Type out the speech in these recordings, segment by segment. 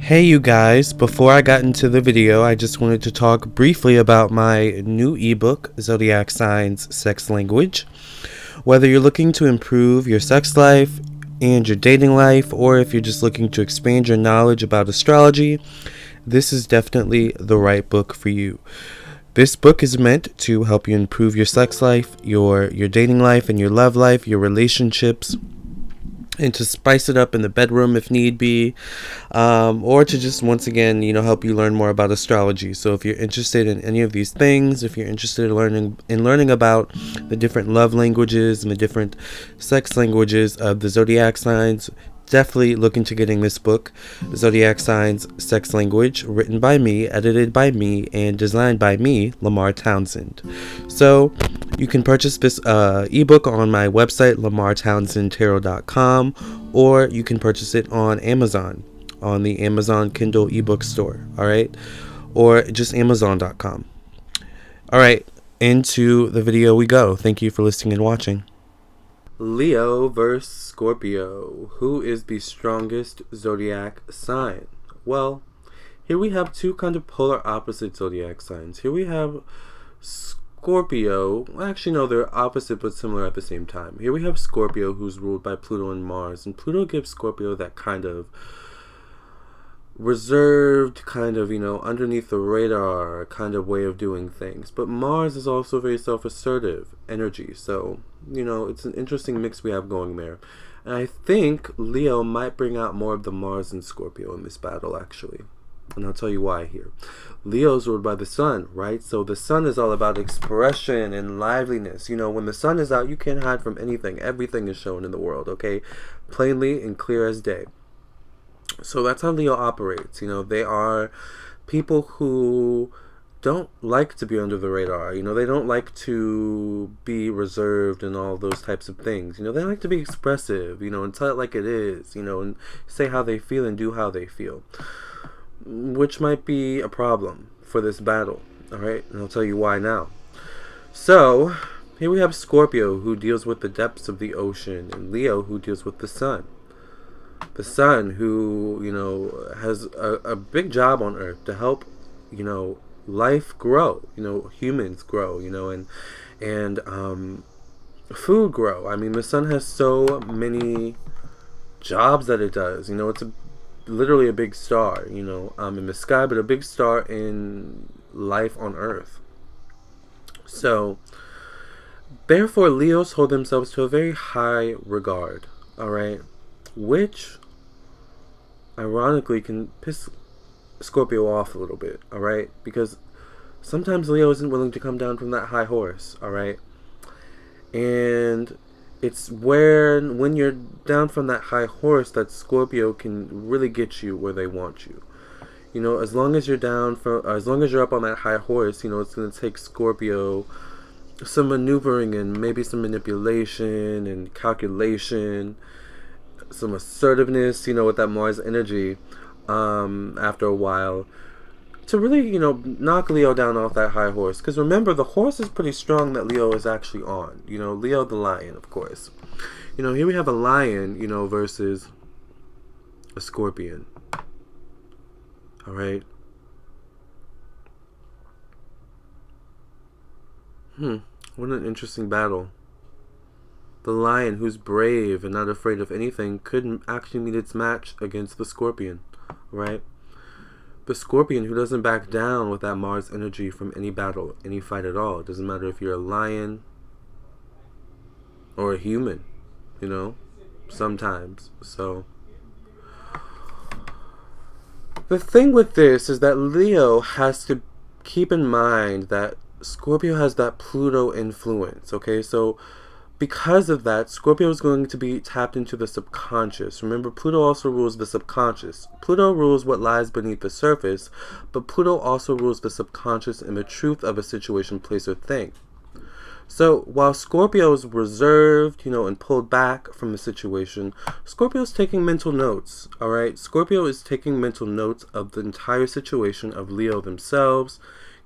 Hey you guys, before I got into the video, I just wanted to talk briefly about my new ebook, Zodiac Signs Sex Language. Whether you're looking to improve your sex life and your dating life, or if you're just looking to expand your knowledge about astrology, this is definitely the right book for you. This book is meant to help you improve your sex life, your dating life, and your love life, your relationships, and to spice it up in the bedroom if need be, or to just once again help you learn more about astrology. So if you're interested in any of these things, if you're interested in learning about the different love languages and the different sex languages of the zodiac signs, definitely look into getting this book, Zodiac Signs Sex Language, written by me, edited by me, and designed by me, LAMARR TOWNSEND. So you can purchase this ebook on my website, lamarrtownsendtarot.com, or you can purchase it on Amazon, on the Amazon Kindle ebook store, all right? Or just amazon.com. All right, into the video we go. Thank you for listening and watching. Leo versus Scorpio. Who is the strongest zodiac sign? Well, here we have two kind of polar opposite zodiac signs. Here we have Scorpio. Actually, no, they're opposite but similar at the same time. Here we have Scorpio, who's ruled by Pluto and Mars. And Pluto gives Scorpio that kind of reserved, kind of, underneath the radar kind of way of doing things. But Mars is also very self-assertive energy. So, it's an interesting mix we have going there. And I think Leo might bring out more of the Mars and Scorpio in this battle, actually. And I'll tell you why here. Leo's ruled by the sun, right? So the sun is all about expression and liveliness. When the sun is out, you can't hide from anything. Everything is shown in the world, okay? Plainly and clear as day. So that's how Leo operates. They are people who don't like to be under the radar. They don't like to be reserved and all those types of things. They like to be expressive, and tell it like it is, and say how they feel and do how they feel, which might be a problem for this battle, all right? And I'll tell you why now. So here we have Scorpio, who deals with the depths of the ocean, and Leo, who deals with the sun. The sun, who, has a big job on Earth to help, life grow, humans grow, and food grow. I mean, the sun has so many jobs that it does. It's literally a big star, in the sky, but a big star in life on Earth. So, therefore, Leos hold themselves to a very high regard, all right? Which, ironically, can piss Scorpio off a little bit, all right? Because sometimes Leo isn't willing to come down from that high horse, all right? And it's when you're down from that high horse that Scorpio can really get you where they want you. As long as you're as long as you're up on that high horse, it's going to take Scorpio some maneuvering and maybe some manipulation and calculation, some assertiveness, with that Mars energy, after a while, to really, knock Leo down off that high horse. Because remember, the horse is pretty strong that Leo is actually on. Leo the lion, of course. Here we have a lion, versus a scorpion. All right. What an interesting battle. The lion, who's brave and not afraid of anything, couldn't actually meet its match against the scorpion, right? The scorpion, who doesn't back down with that Mars energy from any battle, any fight at all. It doesn't matter if you're a lion or a human, sometimes. So the thing with this is that Leo has to keep in mind that Scorpio has that Pluto influence, okay? So because of that, Scorpio is going to be tapped into the subconscious. Remember, Pluto also rules the subconscious. Pluto rules what lies beneath the surface, but Pluto also rules the subconscious and the truth of a situation, place, or thing. So while Scorpio is reserved, and pulled back from the situation, Scorpio is taking mental notes, all right? Scorpio is taking mental notes of the entire situation of Leo themselves,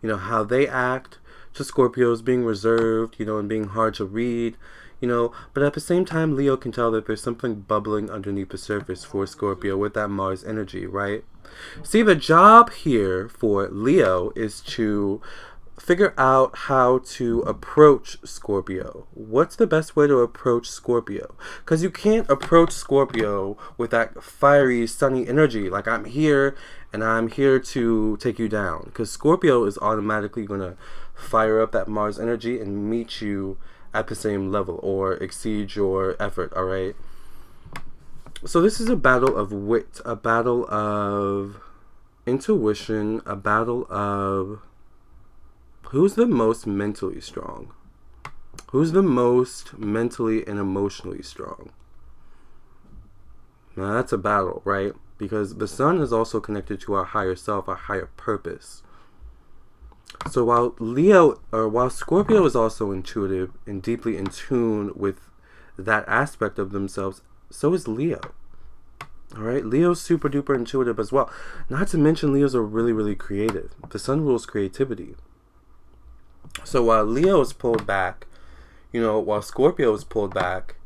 how they act, to Scorpios being reserved, and being hard to read, But at the same time, Leo can tell that there's something bubbling underneath the surface for Scorpio with that Mars energy, right? See, the job here for Leo is to figure out how to approach Scorpio. What's the best way to approach Scorpio? Because you can't approach Scorpio with that fiery, sunny energy. Like, I'm here and I'm here to take you down. Because Scorpio is automatically going to fire up that Mars energy and meet you at the same level or exceed your effort, all right? So this is a battle of wit, a battle of intuition, a battle of who's the most mentally strong? Who's the most mentally and emotionally strong? Now that's a battle, right? Because the sun is also connected to our higher self, our higher purpose. So while Scorpio is also intuitive and deeply in tune with that aspect of themselves, so is Leo. All right, Leo's super duper intuitive as well. Not to mention Leos are really, really creative. The sun rules creativity. So while Leo is pulled back, while Scorpio is pulled back,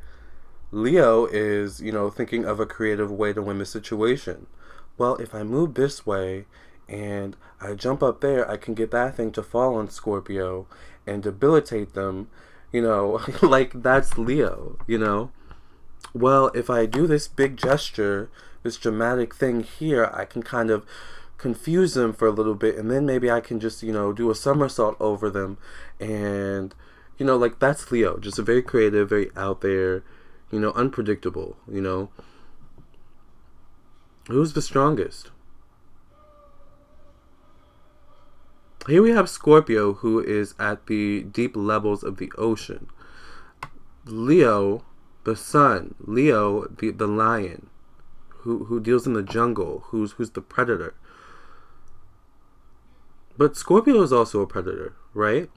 Leo is, thinking of a creative way to win the situation. Well, if I move this way and I jump up there, I can get that thing to fall on Scorpio and debilitate them, like that's Leo, Well, if I do this big gesture, this dramatic thing here, I can kind of confuse them for a little bit, and then maybe I can just, do a somersault over them, and, like that's Leo, just a very creative, very out there, unpredictable, Who's the strongest? Here we have Scorpio, who is at the deep levels of the ocean. Leo, the sun. Leo, the lion, who deals in the jungle, who's the predator. But Scorpio is also a predator, right?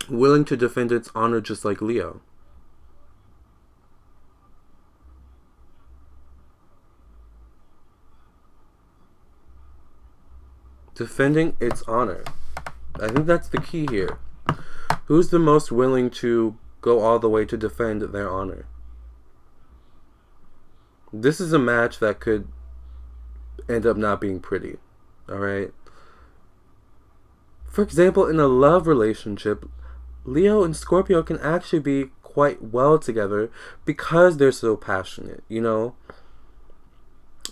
Willing to defend its honor just like Leo. Defending its honor. I think that's the key here. Who's the most willing to go all the way to defend their honor? This is a match that could end up not being pretty. Alright? For example, in a love relationship, Leo and Scorpio can actually be quite well together because they're so passionate,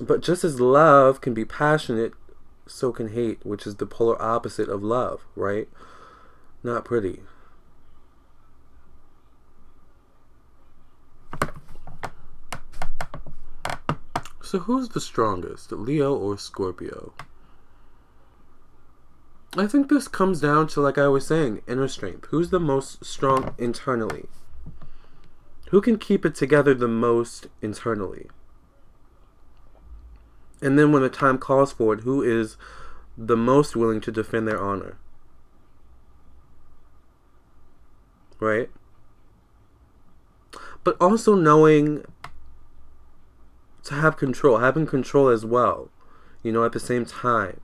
But just as love can be passionate, so can hate, which is the polar opposite of love, right? Not pretty. So who's the strongest, Leo or Scorpio? I think this comes down to, like I was saying, inner strength. Who's the most strong internally? Who can keep it together the most internally? And then when the time calls for it, who is the most willing to defend their honor? Right? But also knowing to have control, having control as well, at the same time.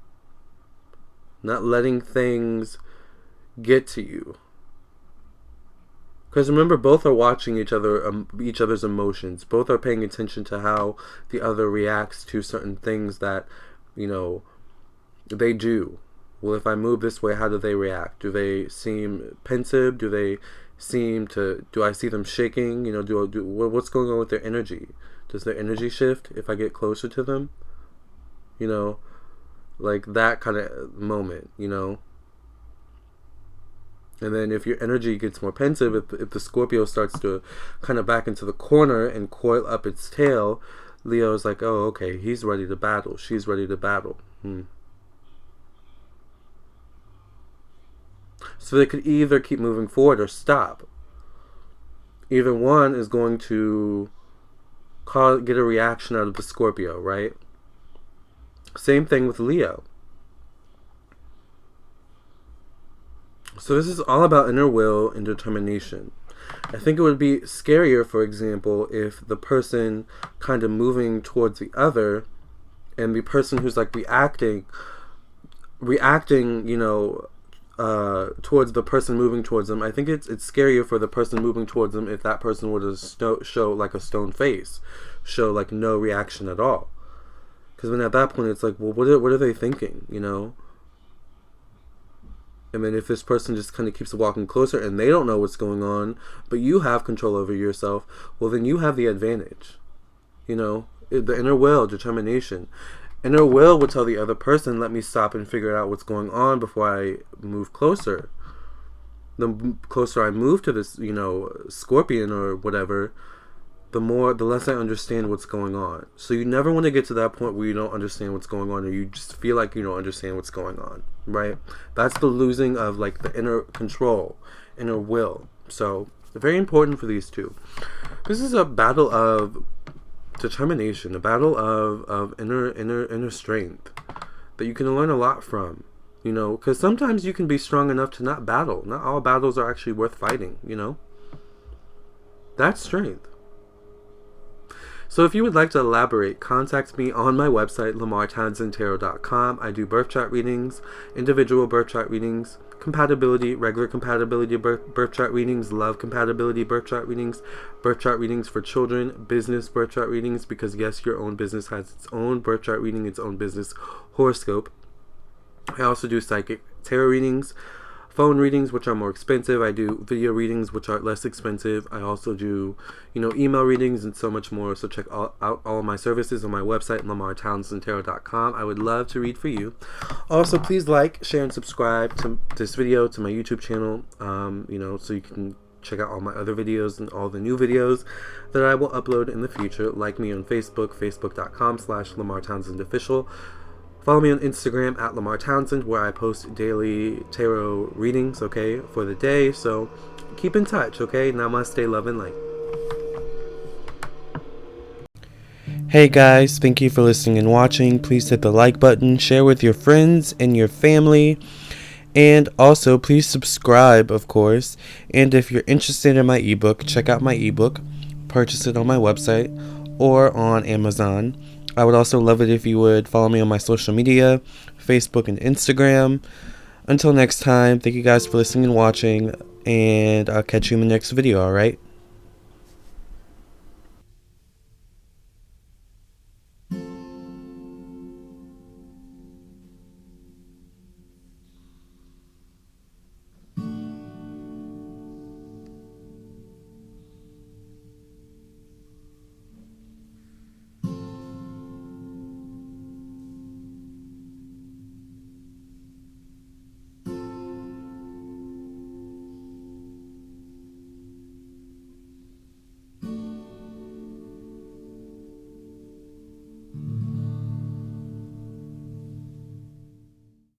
Not letting things get to you. Because remember, both are watching each other's emotions. Both are paying attention to how the other reacts to certain things that, they do. Well, if I move this way, how do they react? Do they seem pensive? Do I see them shaking? What's going on with their energy? Does their energy shift if I get closer to them? Like that kind of moment, And then if your energy gets more pensive, if the Scorpio starts to kind of back into the corner and coil up its tail, Leo's like, oh, okay, he's ready to battle. She's ready to battle. So they could either keep moving forward or stop. Either one is going to get a reaction out of the Scorpio, right? Same thing with Leo. So this is all about inner will and determination. I think it would be scarier, for example, if the person kind of moving towards the other and the person who's like reacting, towards the person moving towards them. I think it's scarier for the person moving towards them if that person were to show like a stone face, show like no reaction at all. Because then at that point it's like, well, what are they thinking, you know? And then if this person just kind of keeps walking closer and they don't know what's going on, but you have control over yourself, well, then you have the advantage. You know, the inner will, determination. Inner will would tell the other person, let me stop and figure out what's going on before I move closer. The closer I move to this, you know, Scorpion or whatever, the less I understand what's going on. So you never want to get to that point where you don't understand what's going on, or you just feel like you don't understand what's going on, right? That's the losing of like the inner control, inner will. So very important for these two. This is a battle of determination, a battle of inner strength that you can learn a lot from, you know, because sometimes you can be strong enough to not battle. Not all battles are actually worth fighting, you know. That's strength. So if you would like to elaborate, contact me on my website, LAMARRTOWNSENDtarot.com. I do birth chart readings, individual birth chart readings, compatibility, regular compatibility birth chart readings, love compatibility birth chart readings for children, business birth chart readings, because yes, your own business has its own birth chart reading, its own business horoscope. I also do psychic tarot readings, phone readings, which are more expensive. I do video readings, which are less expensive. I also do, you know, email readings and so much more. So check out all of my services on my website, LAMARRTOWNSENDtarot.com. I would love to read for you. Also, please like, share, and subscribe to this video, to my YouTube channel, you know, so you can check out all my other videos and all the new videos that I will upload in the future. Like me on Facebook, facebook.com/LamarrTownsendOfficial. Follow me on Instagram at Lamar Townsend, where I post daily tarot readings, okay, for the day. So keep in touch, okay? Namaste, love, and light. Hey guys, thank you for listening and watching. Please hit the like button, share with your friends and your family, and also please subscribe, of course. And if you're interested in my ebook, check out my ebook. Purchase it on my website or on Amazon. I would also love it if you would follow me on my social media, Facebook and Instagram. Until next time, thank you guys for listening and watching, and I'll catch you in the next video, alright?